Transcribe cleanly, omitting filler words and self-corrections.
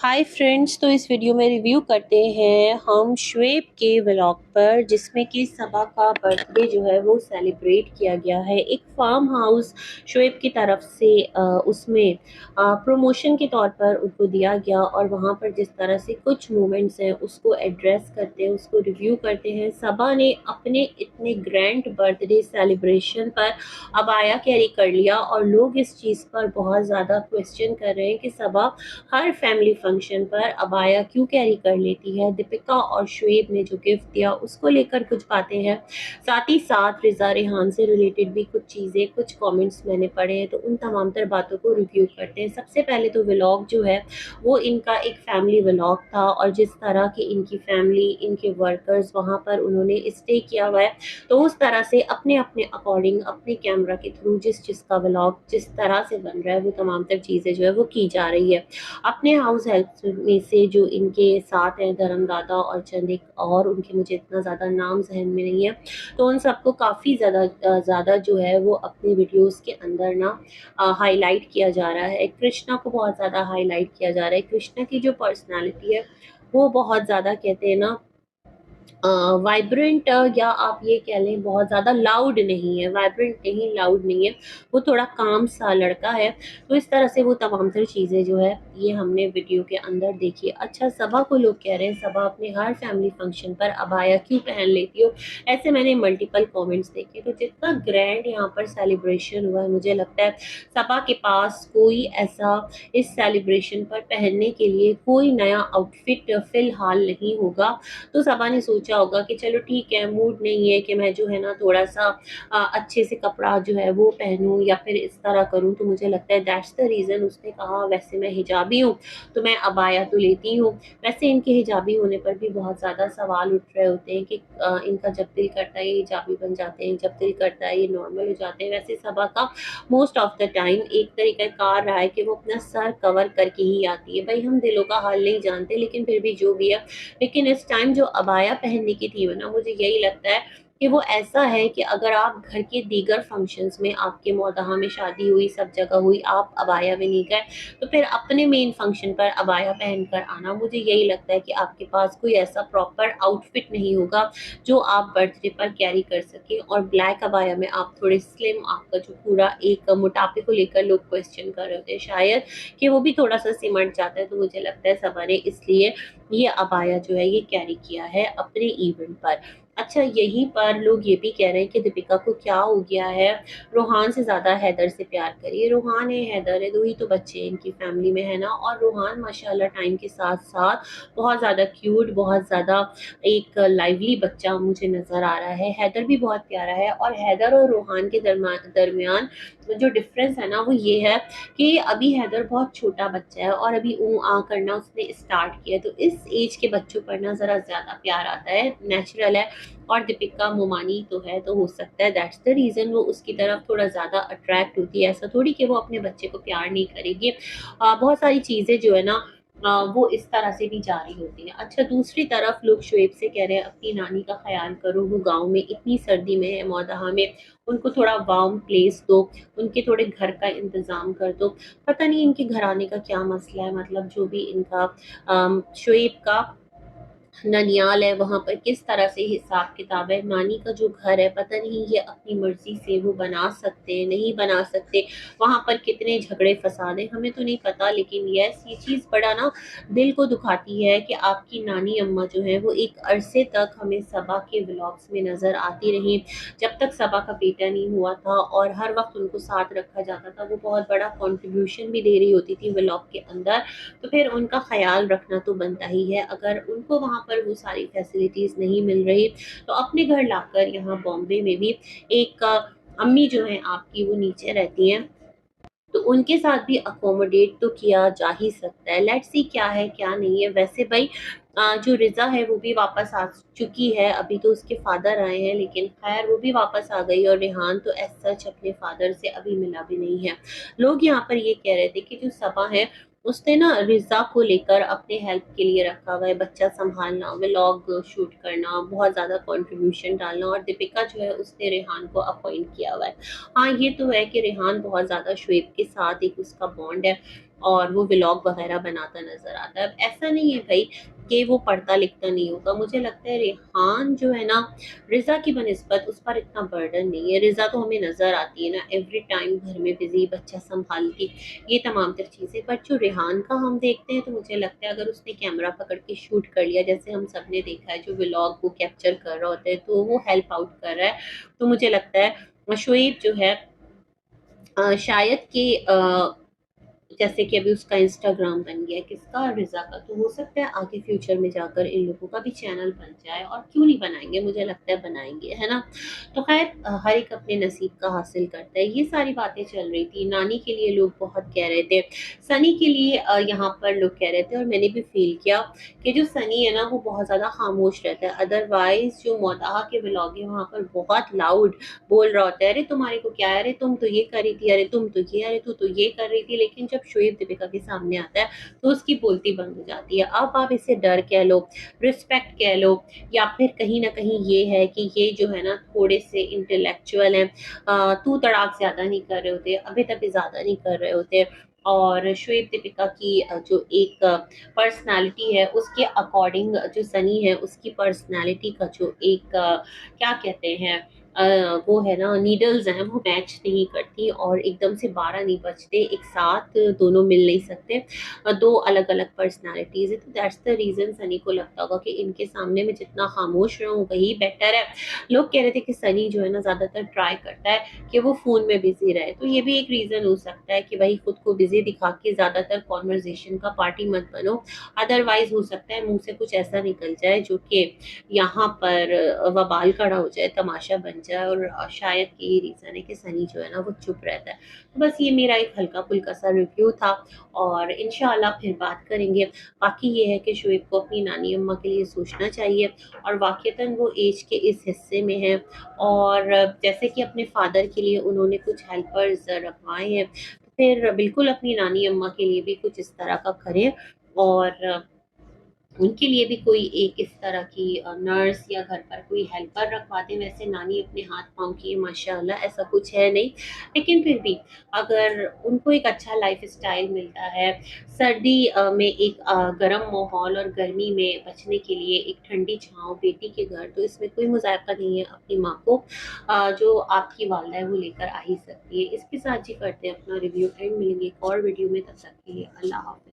Hi friends, तो इस video में रिव्यू करते हैं हम शुएब के व्लॉग पर, जिसमें कि सबा का बर्थडे जो है वो सेलिब्रेट किया गया है। एक फार्म हाउस शुएब की तरफ से उसमें प्रमोशन के तौर पर उनको दिया गया, और वहाँ पर जिस तरह से कुछ मोमेंट्स हैं उसको एड्रेस करते हैं, उसको रिव्यू करते हैं। सबा ने अपने इतने ग्रैंड बर्थडे सेलिब्रेशन पर अबाया कैरी कर लिया, और लोग इस चीज़ पर बहुत ज़्यादा क्वेश्चन कर रहे हैं कि सबा हर फैमिली फंक्शन पर अबाया क्यों कैरी कर लेती है। दीपिका और शुएब ने जो गिफ्ट दिया उसको लेकर कुछ बातें हैं, साथ ही साथ रिजा रेहान से रिलेटेड भी कुछ चीज़ें, कुछ कमेंट्स मैंने पढ़े हैं, तो उन तमाम तर बातों को रिव्यू करते हैं। सबसे पहले तो व्लॉग जो है वो इनका एक फैमिली व्लॉग था, और जिस तरह की इनकी फैमिली, इनके वर्कर्स वहाँ पर उन्होंने स्टे किया हुआ है, तो उस तरह से अपने अपने अकॉर्डिंग अपने कैमरा के थ्रू जिस जिसका व्लॉग जिस तरह से बन रहा है वो तमाम तर चीज़ें जो है वो की जा रही है। अपने हाउस हेल्प में से जो इनके साथ हैं धर्मदादा और चंद एक और, उनके मुझे इतना ज़्यादा नाम जहन में नहीं है, तो उन सबको काफ़ी ज़्यादा जो है वो अपने वीडियोस के अंदर ना हाईलाइट किया जा रहा है। कृष्णा को बहुत ज़्यादा हाईलाइट किया जा रहा है। कृष्णा की जो पर्सनालिटी है वो बहुत ज़्यादा, कहते हैं ना, वाइब्रेंट, या आप ये कह लें बहुत ज़्यादा लाउड नहीं है, वाइब्रेंट नहीं, लाउड नहीं है, वो थोड़ा काम सा लड़का है। तो इस तरह से वो तमाम तर चीज़ें जो है ये हमने वीडियो के अंदर देखी। अच्छा, सबा को लोग कह रहे हैं सबा अपने हर फैमिली फंक्शन पर अबाया क्यों पहन लेती हो, ऐसे मैंने मल्टीपल कमेंट्स देखे। तो जितना ग्रैंड यहाँ पर सेलिब्रेशन हुआ है, मुझे लगता है सबा के पास कोई ऐसा इस सेलिब्रेशन पर पहनने के लिए कोई नया आउटफिट फिलहाल नहीं होगा। तो सबा ने सोचा होगा कि चलो ठीक है, मूड नहीं है कि मैं जो है ना थोड़ा सा अच्छे से कपड़ा जो है वो पहनूं या फिर इस तरह करूं, तो मुझे लगता है दैट्स द रीज़न उसने कहा वैसे मैं हिजाबी हूँ तो मैं अबाया तो लेती हूँ। वैसे इनके हिजाबी होने पर भी बहुत ज़्यादा सवाल उठ रहे होते हैं कि इनका जब दिल करता है ये हिजाबी बन जाते हैं, जब दिल करता है ये नॉर्मल हो जाते हैं। वैसे सबा का मोस्ट ऑफ द टाइम एक तरीका कार रहा है कि वो अपना सर कवर करके ही आती है। भाई, हम दिलों का हाल नहीं जानते, लेकिन फिर भी जो भी है, लेकिन इस टाइम जो अबाया पहनने की थी ना, मुझे यही लगता है कि वो ऐसा है कि अगर आप घर के दीगर फंक्शंस में, आपके मौदहा में शादी हुई, सब जगह हुई, आप अबाया में नहीं गए, तो फिर अपने मेन फंक्शन पर अबाया पहनकर आना, मुझे यही लगता है कि आपके पास कोई ऐसा प्रॉपर आउटफिट नहीं होगा जो आप बर्थडे पर कैरी कर सके। और ब्लैक अबाया में आप थोड़े स्लिम, आपका जो पूरा एक मोटापे को लेकर लोग क्वेश्चन कर रहे होते हैं शायद कि वो भी थोड़ा सा सिमट जाता है, तो मुझे लगता है सबा ने इसलिए ये अबाया जो है ये कैरी किया है अपने इवेंट पर। अच्छा, यहीं पर लोग ये भी कह रहे हैं कि दीपिका को क्या हो गया है, रोहान से ज़्यादा हैदर से प्यार करिए। रोहान है, हैदर है, दो ही तो बच्चे इनकी फैमिली में है ना, और रोहान माशाल्लाह टाइम के साथ साथ बहुत ज़्यादा क्यूट, बहुत ज़्यादा एक लाइवली बच्चा मुझे नज़र आ रहा है। हैदर भी बहुत प्यारा है, और हैदर और रोहान के दरमियान जो डिफरेंस है ना वो ये है कि अभी हैदर बहुत छोटा बच्चा है और अभी ऊ आ करना उसने स्टार्ट किया है, तो इस एज के बच्चों पर ना ज़रा ज़्यादा प्यार आता है, नेचुरल है। और दीपिका मोमानी तो है, तो हो सकता है दैट्स द रीज़न वो उसकी तरफ थोड़ा ज़्यादा अट्रैक्ट होती है। ऐसा थोड़ी कि वो अपने बच्चे को प्यार नहीं करेगी। बहुत सारी चीज़ें जो है ना वो इस तरह से भी जारी होती हैं। अच्छा, दूसरी तरफ लोग शुएब से कह रहे हैं अपनी नानी का ख्याल करो, वो गाँव में इतनी सर्दी में है, मौदहा में, उनको थोड़ा वार्म प्लेस दो, उनके थोड़े घर का इंतज़ाम कर दो। पता नहीं इनके घराने का क्या मसला है, मतलब जो भी इनका शुएब का ननियाल है वहाँ पर किस तरह से हिसाब किताब है। नानी का जो घर है, पता नहीं ये अपनी मर्जी से वो बना सकते हैं, नहीं बना सकते, वहाँ पर कितने झगड़े फसाद हैं हमें तो नहीं पता। लेकिन यस, ये चीज़ बड़ा ना दिल को दुखाती है कि आपकी नानी अम्मा जो है वो एक अरसे तक हमें सबा के व्लॉग्स में नज़र आती रही, जब तक सबा का बेटा नहीं हुआ था, और हर वक्त उनको साथ रखा जाता था, वो बहुत बड़ा कंट्रीब्यूशन भी दे रही होती थी व्लॉग के अंदर, तो फिर उनका ख्याल रखना तो बनता ही है। अगर उनको वहाँ पर वो सारी फैसिलिटीज़ नहीं मिल रही, तो अपने घर लाकर यहाँ बॉम्बे में भी एक अम्मी जो हैं आपकी वो नीचे रहती हैं, तो उनके साथ भी अकोमोडेट तो किया जा ही सकता है। लेट्स सी क्या है क्या नहीं है। वैसे भाई जो रिज़ा है वो भी वापस आ चुकी है, अभी तो उसके फादर आए हैं, लेकिन खैर वो भी वापस आ गई, और रेहान तो एज सच अपने फादर से अभी मिला भी नहीं है। लोग यहाँ पर ये कह रहे थे कि जो सबा है उसने ना रिज़ा को लेकर अपने हेल्प के लिए रखा हुआ है, बच्चा संभालना, व्लॉग शूट करना, बहुत ज़्यादा कंट्रीब्यूशन डालना, और दीपिका जो है उसने रेहान को अपॉइंट किया हुआ है। हाँ, ये तो है कि रेहान बहुत ज़्यादा शुएब के साथ एक उसका बॉन्ड है, और वो व्लॉग वगैरह बनाता नज़र आता है। अब ऐसा नहीं है भाई कि वो पढ़ता लिखता नहीं होगा। मुझे लगता है रेहान जो है ना, रिज़ा की बनिस्बत उस पर इतना बर्डन नहीं है। रिज़ा तो हमें नज़र आती है ना एवरी टाइम घर में बिज़ी, बच्चा सँभालती, ये तमाम तर चीज़ें। बट जो रेहान का हम देखते हैं तो मुझे लगता है अगर उसने कैमरा पकड़ के शूट कर लिया, जैसे हम सब ने देखा है जो व्लॉग वो कैप्चर कर रहा होता है, तो वो हेल्प आउट कर रहा है। तो मुझे लगता है शोएब जो है शायद कि जैसे कि अभी उसका इंस्टाग्राम बन गया है किसका, रिज़ा का, तो हो सकता है आगे फ्यूचर में जाकर इन लोगों का भी चैनल बन जाए, और क्यों नहीं बनाएंगे, मुझे लगता है बनाएंगे, है ना। तो खैर हर एक अपने नसीब का हासिल करता है। ये सारी बातें चल रही थी। नानी के लिए लोग बहुत कह रहे थे, सनी के लिए यहाँ पर लोग कह रहे थे, और मैंने भी फील किया कि जो सनी है ना वो बहुत ज़्यादा खामोश रहता है। अदरवाइज जो मोदाहा के व्लॉग है वहाँ पर बहुत लाउड बोल रहा होता है, अरे तुम्हारे को क्या है, अरे तुम तो ये कर रही थी, अरे तुम तो ये, अरे तू तो ये कर रही थी। लेकिन जब शोएब दीपिका के सामने आता है तो उसकी बोलती बंद हो जाती है। अब आप इसे डर कह लो, रिस्पेक्ट कह लो, या फिर कहीं ना कहीं ये है कि ये जो है ना थोड़े से इंटेलेक्चुअल हैं, तू तड़ाक ज्यादा नहीं कर रहे होते, अभी तभी ज्यादा नहीं कर रहे होते। और शोएब दीपिका की जो एक पर्सनालिटी है उसके अकॉर्डिंग जो सनी है उसकी पर्सनालिटी का जो एक क्या कहते हैं वो है ना, नीडल्स हैं वो मैच नहीं करती, और एकदम से 12 नहीं बजते एक साथ, दोनों मिल नहीं सकते। दो अलग अलग पर्सनालिटीज है, तो दैट्स द रीजन सनी को लगता होगा कि इनके सामने मैं जितना खामोश रहूं वही बेटर है। लोग कह रहे थे कि सनी जो है ना ज्यादातर ट्राई करता है कि वो फोन में बिजी रहे, तो ये भी एक रीजन हो सकता है कि भाई खुद को बिजी दिखा के ज्यादातर कॉन्वर्जेशन का पार्टी मत बनो। अदरवाइज हो सकता है मुंह से कुछ ऐसा निकल जाए जो कि यहाँ पर वबाल खड़ा हो जाए, तमाशा बन जाए, और शायद यही रीज़न है कि सनी जो है ना वो चुप रहता है। तो बस ये मेरा एक हल्का फुल्का सा रिव्यू था, और इंशाल्लाह फिर बात करेंगे। बाकी ये है कि शोएब को अपनी नानी अम्मा के लिए सोचना चाहिए, और वाक़ईतन वो एज के इस हिस्से में है, और जैसे कि अपने फादर के लिए उन्होंने कुछ हेल्पर्स रखवाए हैं, तो फिर बिल्कुल अपनी नानी अम्मा के लिए भी कुछ इस तरह का करें, और उनके लिए भी कोई एक इस तरह की नर्स या घर पर कोई हेल्पर रखवा दें। वैसे नानी अपने हाथ पाँव की है माशाल्लाह, ऐसा कुछ है नहीं, लेकिन फिर भी अगर उनको एक अच्छा लाइफ स्टाइल मिलता है, सर्दी में एक गर्म माहौल, और गर्मी में बचने के लिए एक ठंडी छाँव बेटी के घर, तो इसमें कोई मुज़ायका नहीं है। अपनी माँ को जो आपकी वालदा है वो लेकर आ ही सकती है। इसके साथ जी करते हैं अपना रिव्यू एंड, मिलेंगे एक और वीडियो में, तब तक के लिए अल्लाह हाफ़िज़।